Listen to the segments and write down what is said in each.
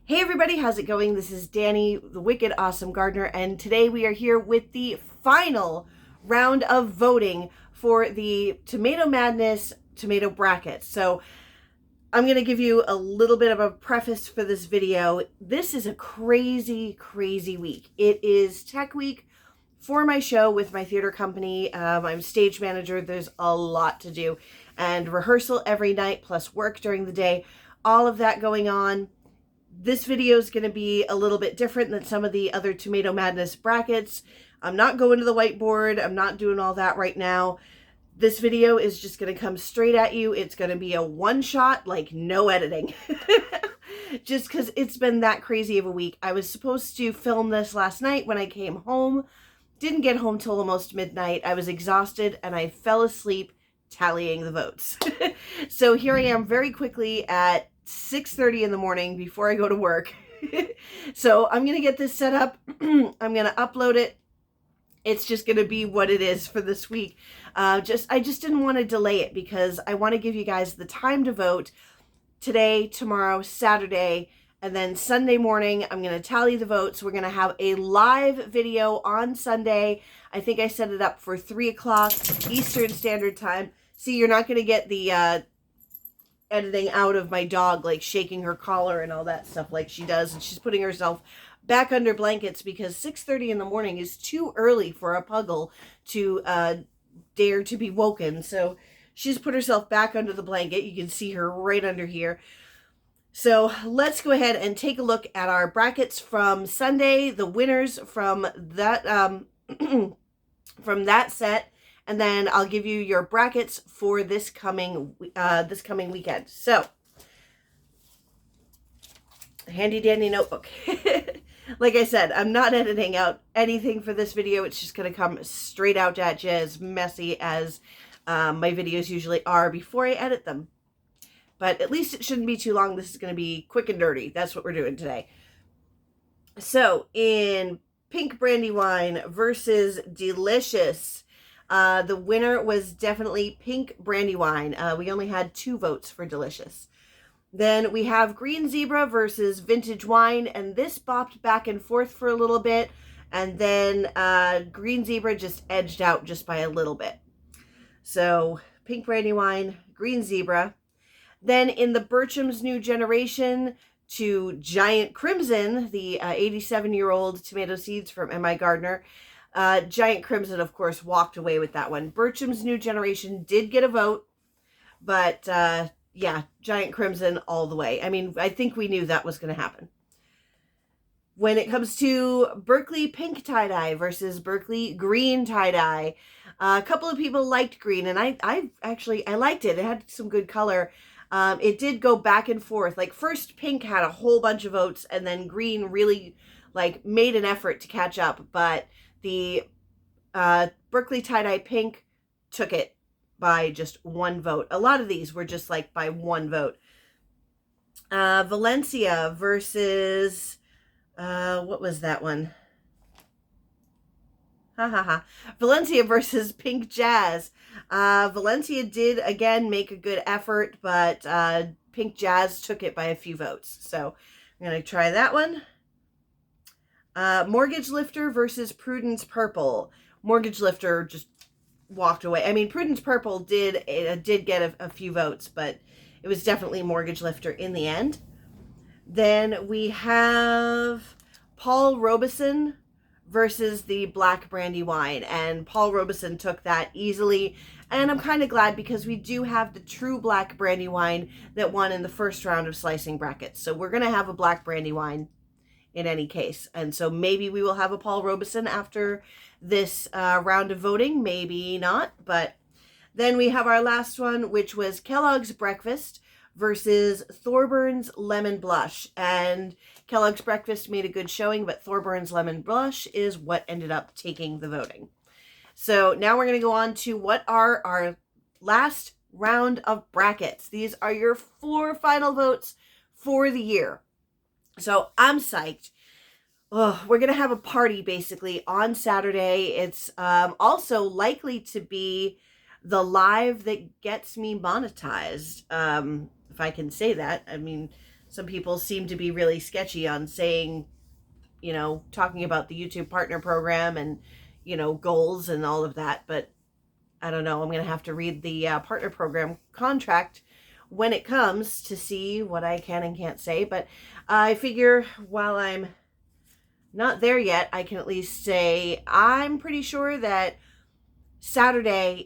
Hey everybody, how's it going? This is Danny, the Wicked Awesome Gardener, and today we are here with the final round of voting for the Tomato Madness tomato brackets. So I'm going to give you a little bit of a preface for this video. This is a crazy, crazy week. It is Tech Week for my show with my theater company. I'm stage manager. There's a lot to do, and rehearsal every night plus work during the day. All of that going on. This video is going to be a little bit different than some of the other Tomato Madness brackets. I'm not going to the whiteboard. I'm not doing all that right now. This video is just going to come straight at you. It's going to be a one-shot, like no editing. Just because it's been that crazy of a week. I was supposed to film this last night when I came home. Didn't get home till almost midnight. I was exhausted and I fell asleep tallying the votes. So here I am very quickly at 6:30 in the morning before I go to work. So I'm going to get this set up. I'm going to upload it. It's just going to be what it is for this week. I just didn't want to delay it because I want to give you guys the time to vote today, tomorrow, Saturday, and then Sunday morning, I'm going to tally the votes. We're going to have a live video on Sunday. I think I set it up for 3 o'clock Eastern Standard Time. See, you're not going to get the editing out of my dog, like shaking her collar and all that stuff like she does. And she's putting herself back under blankets because 6:30 in the morning is too early for a puggle to dare to be woken. So she's put herself back under the blanket. You can see her right under here. So let's go ahead and take a look at our brackets from Sunday, the winners from that from that set, and then I'll give you your brackets for this coming weekend. So, handy dandy notebook. Like I said, I'm not editing out anything for this video. It's just going to come straight out at you, as messy as my videos usually are before I edit them. But at least it shouldn't be too long. This is going to be quick and dirty. That's what we're doing today. So, in Pink Brandywine versus Delicious, the winner was definitely Pink Brandywine. We only had 2 votes for Delicious. Then we have Green Zebra versus Vintage Wine, and this bopped back and forth for a little bit, and then Green Zebra just edged out just by a little bit. So, Pink Brandywine, Green Zebra. Then in the Burcham's New Generation to Giant Crimson, the 87-year-old tomato seeds from M.I. Gardner. Giant Crimson, of course, walked away with that one. Burcham's New Generation did get a vote, but yeah, Giant Crimson all the way. I mean, I think we knew that was going to happen. When it comes to Berkeley Pink Tie-Dye versus Berkeley Green Tie-Dye, a couple of people liked green, and I liked it. It had some good color. It did go back and forth. Like, first Pink had a whole bunch of votes, and then Green really, like, made an effort to catch up. But the Berkeley Tie-Dye Pink took it by just 1 vote. A lot of these were just, like, by 1 vote. Valencia versus, what was that one? Valencia versus Pink Jazz. Valencia did, again, make a good effort, but Pink Jazz took it by a few votes. So I'm going to try that one. Mortgage Lifter versus Prudence Purple. Mortgage Lifter just walked away. I mean, Prudence Purple did get a few votes, but it was definitely Mortgage Lifter in the end. Then we have Paul Robeson versus the Black Brandywine, and Paul Robeson took that easily, and I'm kind of glad because we do have the true Black Brandywine that won in the first round of slicing brackets. So we're going to have a Black Brandywine in any case, and so maybe we will have a Paul Robeson after this round of voting, maybe not. But then we have our last one, which was Kellogg's Breakfast versus Thorburns Lemon Blush, and Kellogg's Breakfast made a good showing, but Thorburns Lemon Blush is what ended up taking the voting. So now we're going to go on to what are our last round of brackets. These are your 4 final votes for the year. So I'm psyched. Oh, we're going to have a party basically on Saturday. It's also likely to be the live that gets me monetized. If I can say that. I mean, some people seem to be really sketchy on saying, you know, talking about the YouTube partner program and, you know, goals and all of that. But I don't know. I'm going to have to read the partner program contract when it comes to see what I can and can't say. But I figure while I'm not there yet, I can at least say I'm pretty sure that Sunday,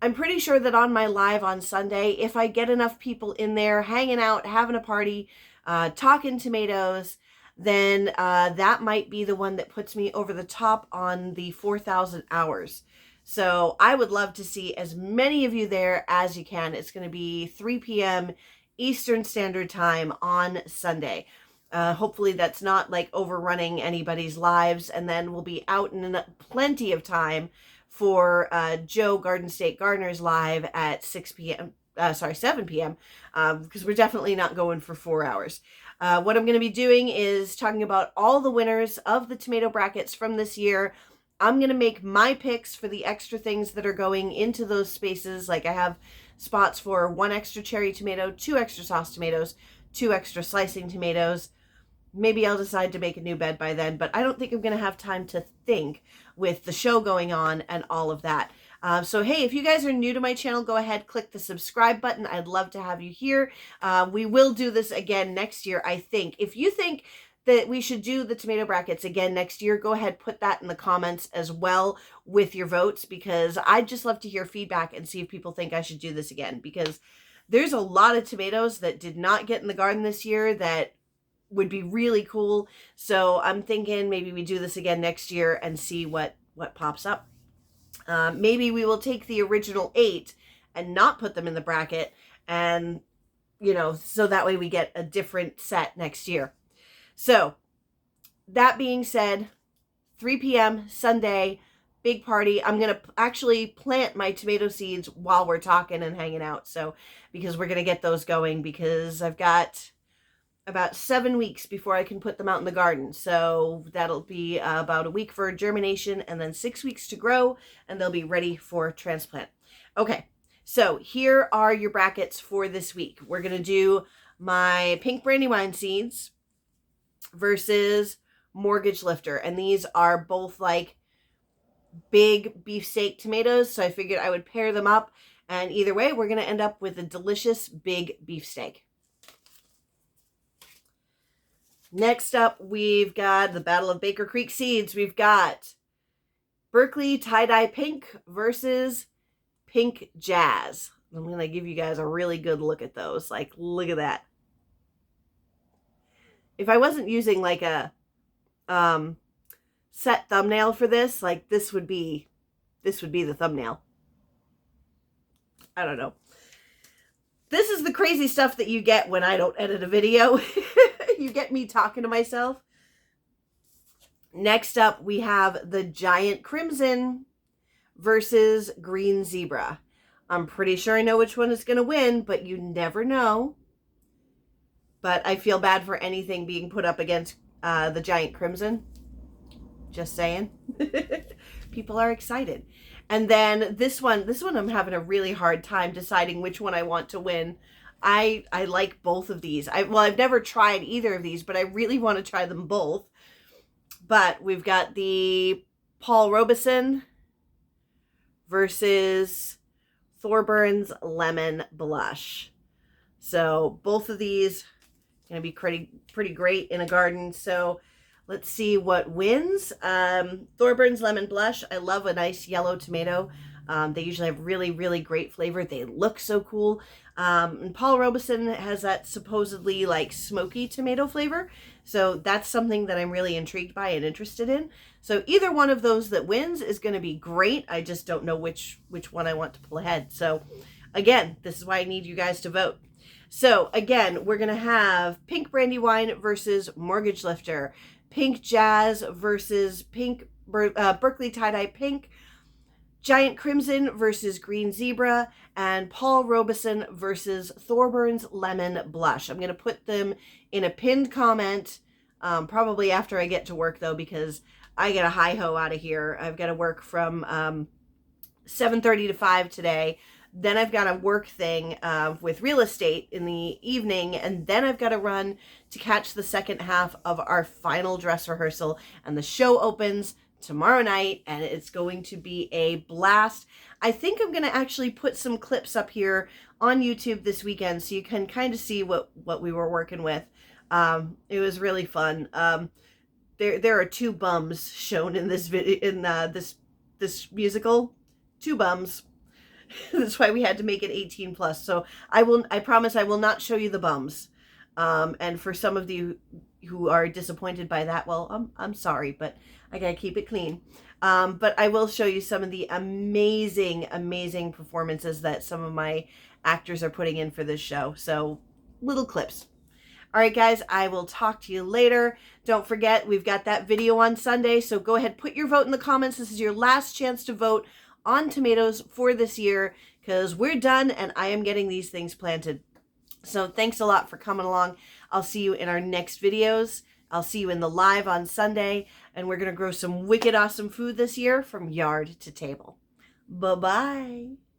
I'm pretty sure that on my live on Sunday, if I get enough people in there hanging out, having a party, talking tomatoes, then that might be the one that puts me over the top on the 4,000 hours. So I would love to see as many of you there as you can. It's going to be 3 p.m. Eastern Standard Time on Sunday. Hopefully that's not like overrunning anybody's lives, and then we'll be out in plenty of time for Joe Garden State Gardener's live at 7 p.m. Because we're definitely not going for 4 hours. What I'm going to be doing is talking about all the winners of the tomato brackets from this year. I'm going to make my picks for the extra things that are going into those spaces. Like I have spots for 1 extra cherry tomato, 2 extra sauce tomatoes, 2 extra slicing tomatoes. Maybe I'll decide to make a new bed by then, but I don't think I'm going to have time to think with the show going on and all of that. So, hey, if you guys are new to my channel, go ahead, click the subscribe button. I'd love to have you here. We will do this again next year, I think. If you think that we should do the tomato brackets again next year, go ahead, put that in the comments as well with your votes, because I'd just love to hear feedback and see if people think I should do this again, because there's a lot of tomatoes that did not get in the garden this year that would be really cool. So I'm thinking maybe we do this again next year and see what pops up. Maybe we will take the original 8 and not put them in the bracket, and, you know, so that way we get a different set next year. So that being said, 3 p.m. Sunday, big party. I'm going to actually plant my tomato seeds while we're talking and hanging out. So, because we're going to get those going, because I've got about 7 weeks before I can put them out in the garden. So that'll be about a week for germination and then 6 weeks to grow, and they'll be ready for transplant. Okay, so here are your brackets for this week. We're going to do my pink brandywine seeds versus mortgage lifter. And these are both like big beefsteak tomatoes. So I figured I would pair them up. And either way, we're going to end up with a delicious big beefsteak. Next up, we've got the Battle of Baker Creek seeds. We've got Berkeley Tie-Dye Pink versus Pink Jazz. I'm going to give you guys a really good look at those. Like, look at that. If I wasn't using like a set thumbnail for this, like this would be the thumbnail. I don't know. This is the crazy stuff that you get when I don't edit a video. You get me talking to myself. Next up, we have the Giant Crimson versus Green Zebra. I'm pretty sure I know which one is going to win, but you never know. But I feel bad for anything being put up against the Giant Crimson. Just saying. People are excited. And then this one I'm having a really hard time deciding which one I want to win. I like both of these. I've never tried either of these, but I really want to try them both. But we've got the Paul Robeson versus Thorburns Lemon Blush. So both of these are going to be pretty great in a garden. So let's see what wins. Thorburns Lemon Blush. I love a nice yellow tomato. They usually have really, really great flavor. They look so cool. And Paul Robeson has that supposedly like smoky tomato flavor. So that's something that I'm really intrigued by and interested in. So either one of those that wins is going to be great. I just don't know which one I want to pull ahead. So again, this is why I need you guys to vote. So again, we're going to have Pink Brandywine versus Mortgage Lifter, Pink Jazz versus Berkeley Tie-Dye Pink, Giant Crimson versus Green Zebra, and Paul Robeson versus Thorburns Lemon Blush. I'm going to put them in a pinned comment, probably after I get to work, though, because I get a hi-ho out of here. I've got to work from 7:30 to 5 today. Then I've got a work thing with real estate in the evening, and then I've got to run to catch the second half of our final dress rehearsal, and the show opens tomorrow night, and it's going to be a blast. I think I'm going to actually put some clips up here on YouTube this weekend so you can kind of see what we were working with. It was really fun. There are 2 bums shown in this video, in this musical. 2 bums. That's why we had to make it 18 plus. So I promise I will not show you the bums. And for some of you who are disappointed by that, well, I'm sorry, but I gotta keep it clean. But I will show you some of the amazing, amazing performances that some of my actors are putting in for this show. So little clips. All right, guys, I will talk to you later. Don't forget, we've got that video on Sunday, so go ahead, put your vote in the comments. This is your last chance to vote on tomatoes for this year, because we're done and I am getting these things planted. So thanks a lot for coming along. I'll see you in our next videos. I'll see you in the live on Sunday, and we're going to grow some wicked awesome food this year from yard to table. Bye-bye.